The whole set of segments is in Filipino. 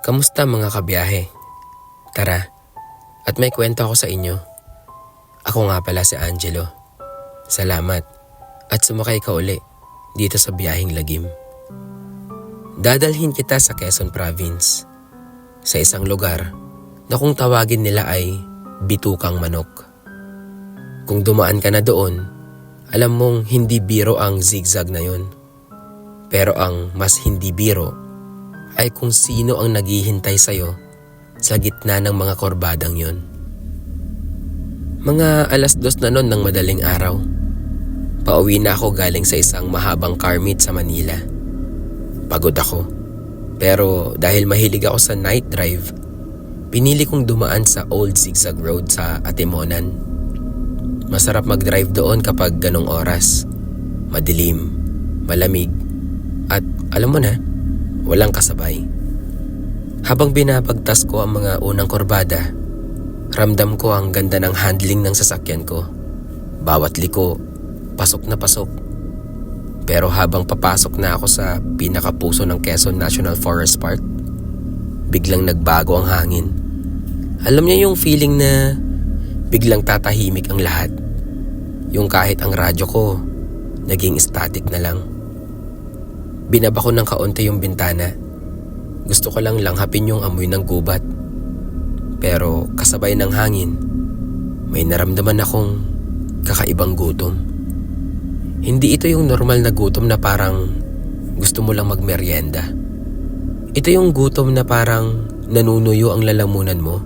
Kamusta mga kabiyahe? Tara, at may kwento ako sa inyo. Ako nga pala si Angelo. Salamat at sumakay ka uli dito sa biyaheng lagim. Dadalhin kita sa Quezon Province, sa isang lugar na kung tawagin nila ay Bitukang Manok. Kung dumaan ka na doon, alam mong hindi biro ang zigzag na yon. Pero ang mas hindi biro ay kung sino ang naghihintay sa'yo sa gitna ng mga korbadang yon. Mga 2:00 na nun ng madaling araw. Pauwi na ako galing sa isang mahabang car meet sa Manila. Pagod ako. Pero dahil mahilig ako sa night drive, pinili kong dumaan sa Old Zigzag Road sa Atimonan. Masarap mag-drive doon kapag ganong oras. Madilim, malamig, at alam mo na, walang kasabay. Habang binabagtas ko ang mga unang korbada, ramdam ko ang ganda ng handling ng sasakyan ko. Bawat liko, pasok na pasok. Pero habang papasok na ako sa pinakapuso ng Quezon National Forest Park, biglang nagbago ang hangin. Alam niyo yung feeling na biglang tatahimik ang lahat. Yung kahit ang radyo ko, naging static na lang. Binaba ko ng kaunti yung bintana. Gusto ko lang langhapin yung amoy ng gubat. Pero kasabay ng hangin, may naramdaman akong kakaibang gutom. Hindi ito yung normal na gutom na parang gusto mo lang magmeryenda. Ito yung gutom na parang nanunuyo ang lalamunan mo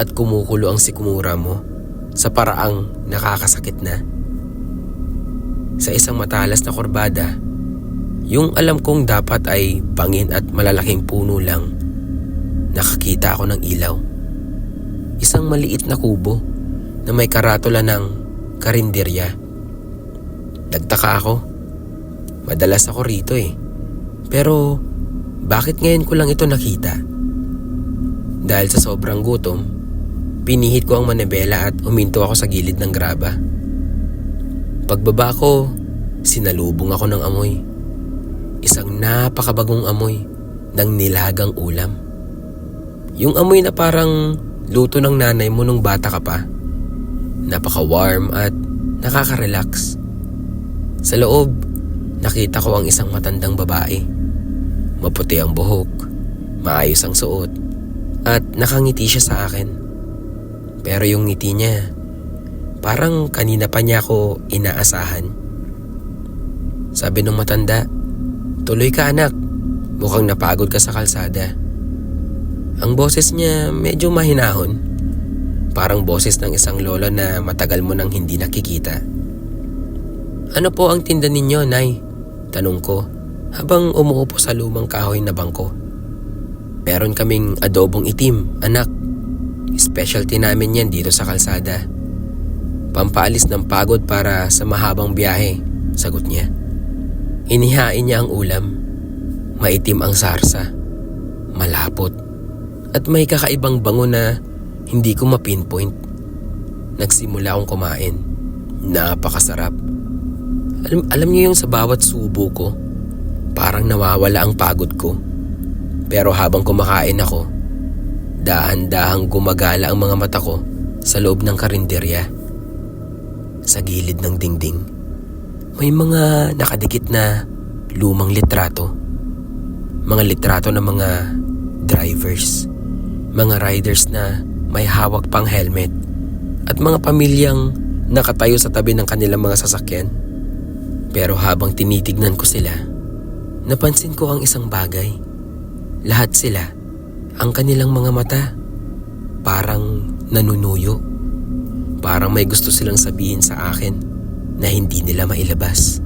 at kumukulo ang sikmura mo sa paraang nakakasakit na. Sa isang matalas na korbada, yung alam kong dapat ay bangin at malalaking puno lang, nakakita ako ng ilaw. Isang maliit na kubo na may karatula ng karinderya. Nagtaka ako. Madalas ako rito Pero bakit ngayon ko lang ito nakita? Dahil sa sobrang gutom, pinihit ko ang manibela at huminto ako sa gilid ng graba. Pagbaba ko, sinalubong ako ng amoy. Isang napakabagong amoy ng nilagang ulam. Yung amoy na parang luto ng nanay mo nung bata ka pa. Napaka-warm at nakaka-relax. Sa loob, nakita ko ang isang matandang babae. Maputi ang buhok, maayos ang suot, at nakangiti siya sa akin. Pero yung ngiti niya, parang kanina pa niya ako inaasahan. Sabi ng matanda, "Tuloy ka anak, mukhang napagod ka sa kalsada." Ang boses niya medyo mahinahon, parang boses ng isang lola na matagal mo nang hindi nakikita. "Ano po ang tinda ninyo, Nay?" tanong ko habang umuupo sa lumang kahoy na bangko. "Meron kaming adobong itim, anak. Specialty namin yan dito sa kalsada. Pampaalis ng pagod para sa mahabang biyahe," sagot niya. Inihain niya ang ulam. Maitim ang sarsa, malapot, at may kakaibang bango na hindi ko mapinpoint. Nagsimula akong kumain. Napakasarap. Alam niyo yung sa bawat subo ko, parang nawawala ang pagod ko. Pero habang kumakain ako, dahan-dahang gumagala ang mga mata ko sa loob ng karinderya. Sa gilid ng dingding, may mga nakadikit na lumang litrato. Mga litrato ng mga drivers, mga riders na may hawak pang helmet, at mga pamilyang nakatayo sa tabi ng kanilang mga sasakyan. Pero habang tinitignan ko sila, napansin ko ang isang bagay. Lahat sila, ang kanilang mga mata, parang nanunuyo. Parang may gusto silang sabihin sa akin na hindi nila mailabas.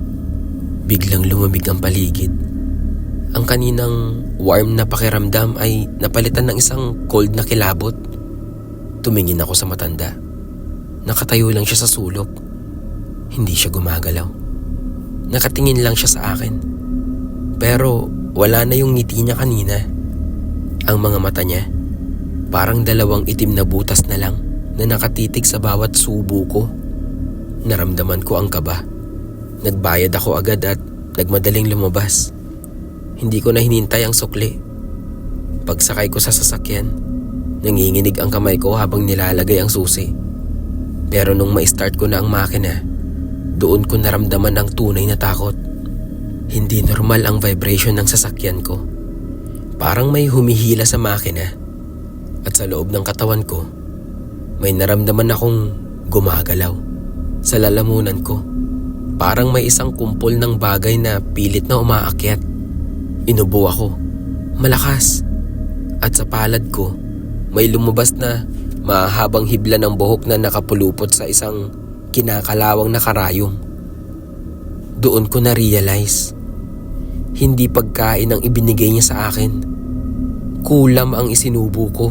Biglang lumamig ang paligid. Ang kaninang warm na pakiramdam ay napalitan ng isang cold na kilabot. Tumingin ako sa matanda. Nakatayo lang siya sa sulok. Hindi siya gumagalaw. Nakatingin lang siya sa akin. Pero wala na yung ngiti niya kanina. Ang mga mata niya, parang dalawang itim na butas na lang na nakatitig sa bawat subo ko. Naramdaman ko ang kaba. Nagbayad ako agad at nagmadaling lumabas. Hindi ko na hinintay ang sukli. Pagsakay ko sa sasakyan, nanginginig ang kamay ko habang nilalagay ang susi. Pero nung ma-start ko na ang makina, doon ko naramdaman ang tunay na takot. Hindi normal ang vibration ng sasakyan ko. Parang may humihila sa makina. At sa loob ng katawan ko, may naramdaman akong gumagalaw sa lalamunan ko. Parang may isang kumpol ng bagay na pilit na umaakyat. Inubo ako, malakas. At sa palad ko, may lumabas na mahabang hibla ng buhok na nakapulupot sa isang kinakalawang na karayom. Doon ko na-realize, hindi pagkain ang ibinigay niya sa akin. Kulam ang isinubo ko.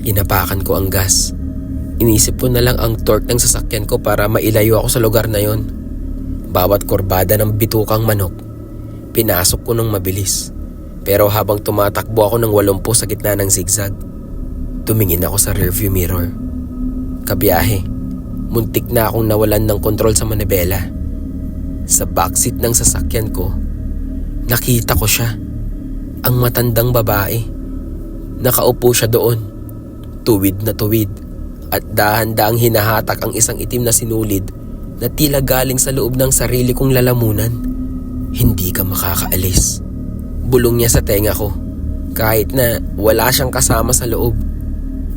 Inapakan ko ang gas. Inisip ko na lang ang torque ng sasakyan ko para mailayo ako sa lugar na yon. Bawat kurbada ng bitukang manok, pinasok ko ng mabilis. Pero habang tumatakbo ako ng 80 sa gitna ng zigzag, tumingin ako sa rearview mirror. Kabiyahe, muntik na akong nawalan ng kontrol sa manibela. Sa backseat ng sasakyan ko, nakita ko siya. Ang matandang babae. Nakaupo siya doon, tuwid na tuwid, at dahan-daang hinahatak ang isang itim na sinulid na tila galing sa loob ng sarili kong lalamunan. Hindi ka makakaalis. Bulong niya sa tenga ko, kahit na wala siyang kasama sa loob.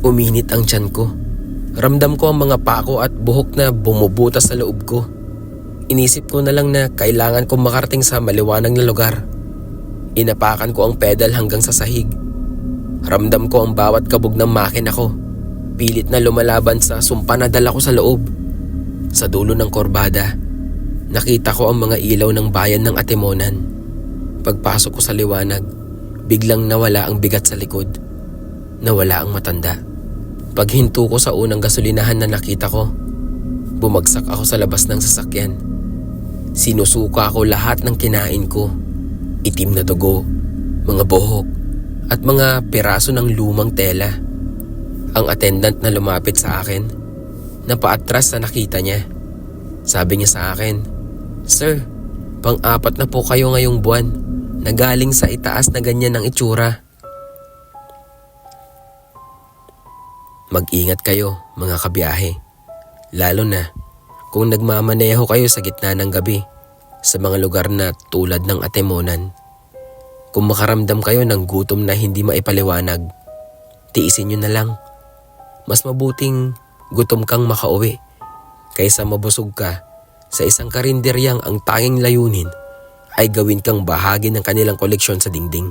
Uminit ang tiyan ko. Ramdam ko ang mga pako at buhok na bumubutas sa loob ko. Inisip ko na lang na kailangan kong makarating sa maliwanag na lugar. Inapakan ko ang pedal hanggang sa sahig. Ramdam ko ang bawat kabog ng makina ko. Pilit na lumalaban sa sumpa na dala ko sa loob. Sa dulo ng korbada, nakita ko ang mga ilaw ng bayan ng Atimonan. Pagpasok ko sa liwanag, biglang nawala ang bigat sa likod. Nawala ang matanda. Paghinto ko sa unang gasolinahan na nakita ko, bumagsak ako sa labas ng sasakyan. Sinusuka ko lahat ng kinain ko. Itim na dugo, mga buhok, at mga piraso ng lumang tela. Ang attendant na lumapit sa akin, napaatras na nakita niya. Sabi niya sa akin, "Sir, pang-apat na po kayo ngayong buwan na galing sa itaas na ganyan ang itsura." Mag-ingat kayo mga kabiyahe, lalo na kung nagmamaneho kayo sa gitna ng gabi sa mga lugar na tulad ng Atimonan. Kung makaramdam kayo ng gutom na hindi maipaliwanag, tiisin nyo na lang. Mas mabuting gutom kang makauwi kaysa mabusog ka sa isang karinderyang ang tanging layunin ay gawin kang bahagi ng kanilang koleksyon sa dingding.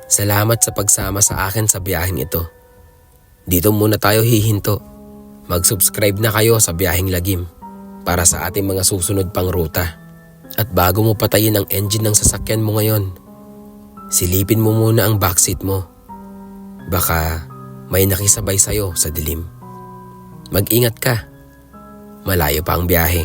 Salamat sa pagsama sa akin sa biyaheng ito. Dito muna tayo hihinto. Mag-subscribe na kayo sa Biyaheng Lagim para sa ating mga susunod pang ruta. At bago mo patayin ang engine ng sasakyan mo ngayon, silipin mo muna ang backseat mo. Baka may nakisabay sa'yo sa dilim. Mag-ingat ka. Malayo pa ang biyahe.